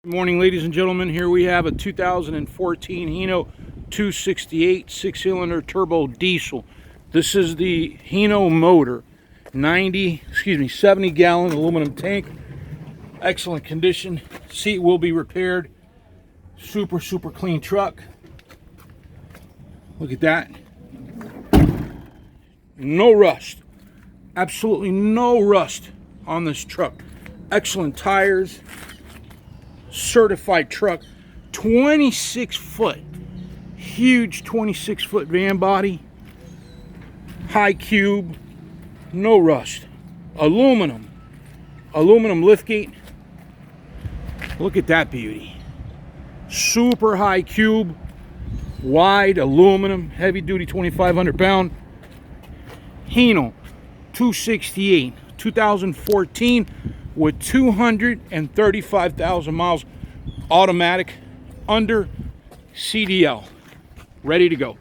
Good morning, ladies and gentlemen. Here we have a 2014 Hino 268 6-cylinder turbo diesel. This is the Hino motor. 70-gallon aluminum tank. Excellent condition. Seat will be repaired. Super clean truck. Look at that. No rust. Absolutely no rust on this truck. Excellent tires. Certified truck. 26-foot, huge 26-foot van body, high cube, no rust, aluminum liftgate. Look at that beauty. Super high cube, wide aluminum, heavy duty, 2,500 pound Hino 268 2014 with 235,000 miles, automatic, under CDL, ready to go.